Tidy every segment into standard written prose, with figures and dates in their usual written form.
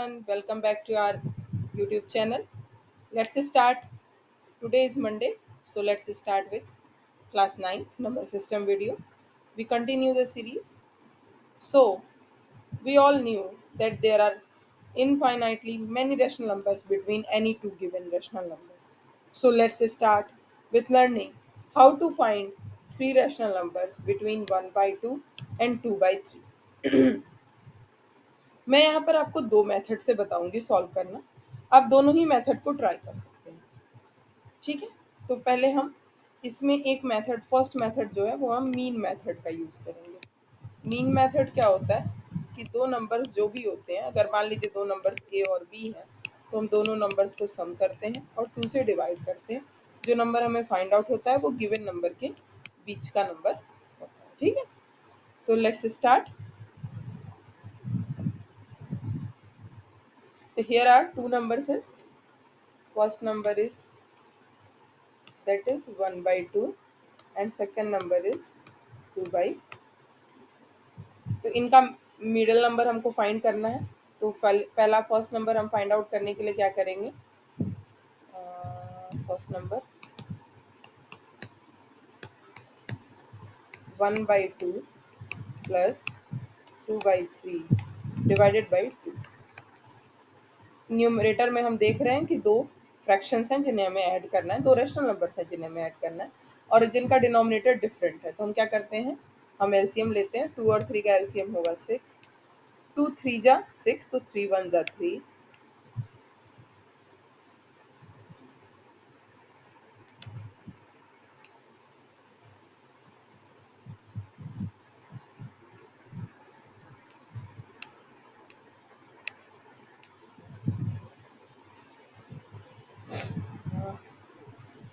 everyone, welcome back to our YouTube channel. Let's start. Today is Monday, so let's start with class ninth number system video. We continue the series. So, we all knew that there are infinitely many rational numbers between any two given rational numbers. So, let's start with learning how to find three rational numbers between 1 by 2 and 2 by 3. मैं यहाँ पर आपको दो method से बताऊंगी solve करना। आप दोनों ही मेथड को ट्राई कर सकते हैं। ठीक है, तो पहले हम इसमें एक मेथड, फर्स्ट मेथड जो है वो हम मीन मेथड का यूज़ करेंगे। मीन मेथड क्या होता है कि दो नंबर्स जो भी होते हैं, अगर मान लीजिए दो नंबर्स ए और बी हैं, तो हम दोनों नंबर्स को सम करते हैं और 2 से डिवाइड करते हैं। जो नंबर हमें फाइंड आउट होता है वो गिवन नंबर के बीच का नंबर होता है। ठीक है, तो let's start. So here are two numbers is first number is that is 1 by 2 and second number is 2 by। तो इनका मिडिल नंबर हमको फाइंड करना है। तो पहला फर्स्ट नंबर हम फाइंड आउट करने के लिए क्या करेंगे, first number 1 by 2 plus 2 by 3 divided by 2। Numerator में हम देख रहे हैं कि दो फ्रैक्शंस हैं जिन्हें हमें ऐड करना है, दो रेशनल नंबर्स हैं जिन्हें हमें ऐड करना है और जिनका डिनोमिनेटर डिफरेंट है। तो हम क्या करते हैं, हम एलसीएम लेते हैं। 2 और 3 का एलसीएम होगा 6। 2 3 जा 6, तो 3 1 जा 3।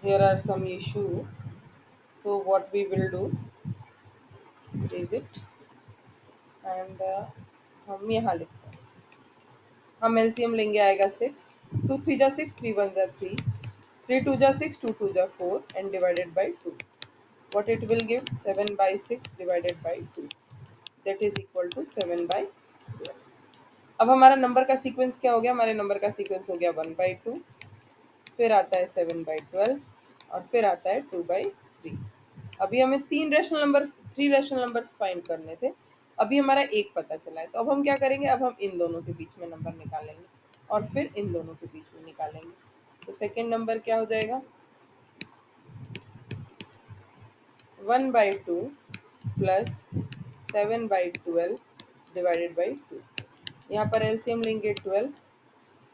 Here are some issue, so what we will do, is it and हम यहाँ लिखते हैं। हम एलसीएम लेंगे, आएगा 6। 2 3 जा 6, 3 1 जा 3, 3 2 जा 6, 2 2 जा 4 and divided by 2। what it will give, 7 by 6 divided by 2, that is equal to 7 by 12। अब हमारा नंबर का सीक्वेंस क्या हो गया, हमारे नंबर का सीक्वेंस हो गया 1 by 2, फिर आता है 7 by 12 और फिर आता है 2 by 3। अभी हमें थ्री रैशनल नंबर्स फाइंड करने थे। अभी हमारा एक पता चला है, तो अब हम क्या करेंगे, अब हम इन दोनों के बीच में नंबर निकालेंगे और फिर इन दोनों के बीच में निकालेंगे। तो सेकेंड नंबर क्या हो जाएगा, 1 by 2 plus 7 by 12 divided by 2। यहाँ पर एलसीएम लेंगे 12।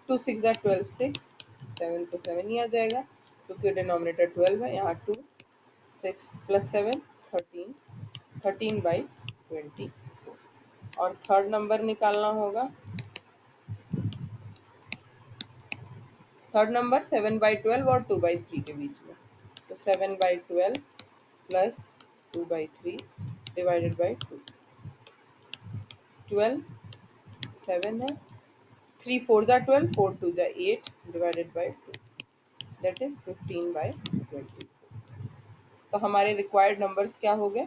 2 6 जा 12, 6, 7 तो 7 ही आ जाएगा क्योंकि डिनोमिनेटर 12 है। यहाँ 2 6 प्लस 7 13, 13 बाई 24। और थर्ड नंबर निकालना होगा, थर्ड नंबर 7 बाई 12 और 2 बाई 3 के बीच में। तो 7 by 12 plus 2 by 3 divided by 2। 12 7 है, 3 4 जा 12, 4 2 जा 8 divided by 2, that is 15 by 24। तो हमारे रिक्वायर्ड नंबर्स क्या हो गए,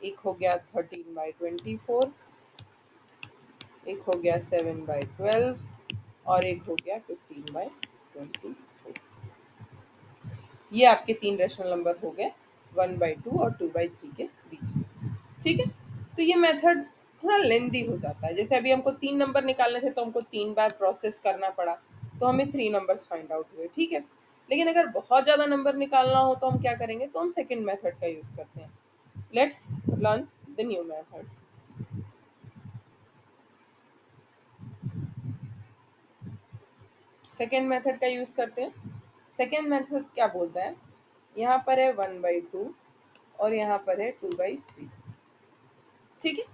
एक हो गया 13 बाई 24, एक हो गया 7 बाई 12 और एक हो गया 15 बाई 24। ये आपके तीन रेशनल नंबर हो गए 1 बाई 2 और 2 बाई 3 के बीच में। ठीक है, तो ये मेथड थोड़ा लेंदी हो जाता है। जैसे अभी हमको 3 नंबर निकालने थे तो हमको 3 बार प्रोसेस करना पड़ा, तो हमें 3 नंबर्स फाइंड आउट हुए। ठीक है, लेकिन अगर बहुत ज़्यादा नंबर निकालना हो तो हम क्या करेंगे, तो हम सेकेंड मेथड का यूज़ करते हैं। Let's learn the new method. Second method का यूज़ करते हैं। सेकेंड मेथड क्या बोलता है, यहाँ पर है 1 बाई 2 और यहाँ पर है 2 बाई 3। ठीक है,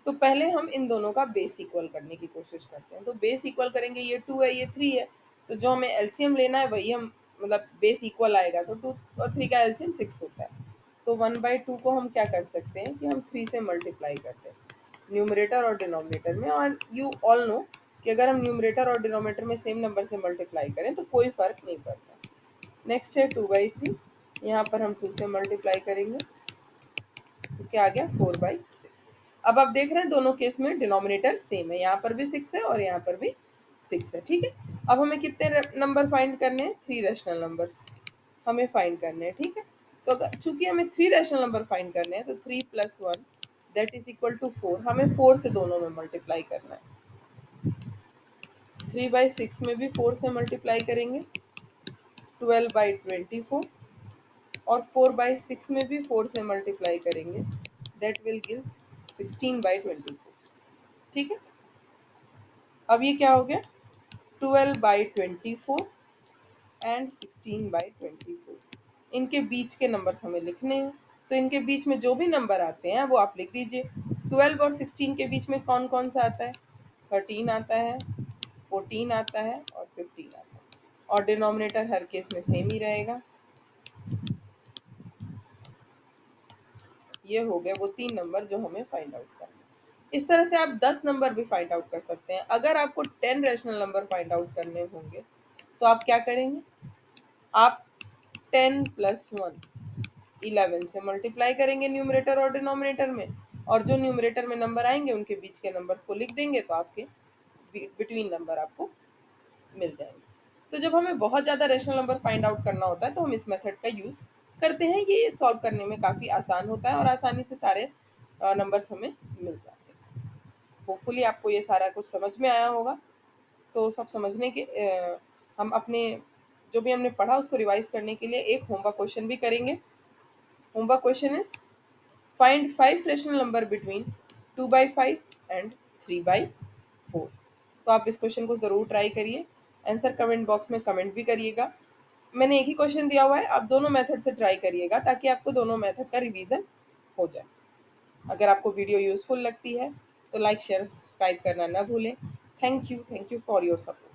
तो पहले हम इन दोनों का बेस इक्वल करने की कोशिश करते हैं। तो बेस इक्वल करेंगे, ये 2 है ये 3 है, तो जो हमें एलसीएम लेना है वही हम, मतलब बेस इक्वल आएगा तो 2 और 3 का एलसीएम 6 होता है। तो 1 बाई 2 को हम क्या कर सकते हैं कि हम 3 से मल्टीप्लाई करते हैं न्यूमरेटर और डिनोमिनेटर में। और यू ऑल नो कि अगर हम न्यूमरेटर और डिनोमिनेटर में सेम नंबर से मल्टीप्लाई करें तो कोई फ़र्क नहीं पड़ता। नेक्स्ट है 2 बाई 3, यहाँ पर हम 2 से मल्टीप्लाई करेंगे तो क्या आ गया 4 बाई 6। अब आप देख रहे हैं दोनों केस में डिनोमिनेटर सेम है, यहाँ पर भी 6 है और यहाँ पर भी 6 है, ठीक है। अब हमें कितने नंबर फाइंड करने हैं? 3 रैशनल नंबर्स हमें फाइंड करने हैं, ठीक है। तो चूंकि हमें 3 रैशनल नंबर फाइंड करने हैं तो 3 + 1 दैट इज इक्वल टू 4, हमें 4 से दोनों में मल्टीप्लाई करना है। 3/6 में भी 4 से मल्टीप्लाई करेंगे, 12/24, और 4/6 में भी 4 से मल्टीप्लाई करेंगे, दैट विल गिव 16/24, ठीक है। अब ये क्या हो गया? 12/24 एंड 16/24, इनके बीच के नंबर्स हमें लिखने हैं। तो इनके बीच में जो भी नंबर आते हैं वो आप लिख दीजिए। 12 और 16 के बीच में कौन कौन सा आता है? 13 आता है, 14 आता है और 15 आता है, और डिनोमिनेटर हर केस में सेम ही रहेगा। ये हो गए वो 3 नंबर जो हमें फाइंड आउट करना है। इस तरह से आप 10 नंबर भी फाइंड आउट कर सकते हैं। अगर आपको 10 रैशनल नंबर फाइंड आउट करने होंगे तो आप क्या करेंगे? आप 10 + 1 11 से मल्टीप्लाई करेंगे न्यूमरेटर और डिनोमिनेटर में, और जो न्यूमरेटर में नंबर आएंगे उनके बीच के नंबर्स को लिख देंगे, तो आपके बिटवीन नंबर आपको मिल जाएंगे। तो जब हमें बहुत ज़्यादा रैशनल नंबर फाइंड आउट करना होता है तो हम इस मेथड का यूज़ करते हैं। ये सॉल्व करने में काफ़ी आसान होता है और आसानी से सारे नंबर्स हमें मिल जाते हैं। होपफुली आपको ये सारा कुछ समझ में आया होगा। तो सब समझने के हम अपने जो भी हमने पढ़ा उसको रिवाइज करने के लिए एक होमवर्क क्वेश्चन भी करेंगे। Homework question is find 5 rational number between 2/5 and 3/4। तो आप इस क्वेश्चन को ज़रूर ट्राई करिए। आंसर कमेंट बॉक्स में कमेंट भी करिएगा। मैंने एक ही क्वेश्चन दिया हुआ है, आप दोनों मेथड से ट्राई करिएगा ताकि आपको दोनों मेथड का रिवीजन हो जाए। अगर आपको वीडियो यूज़फुल लगती है तो लाइक शेयर सब्सक्राइब करना ना भूलें। Thank you for your support.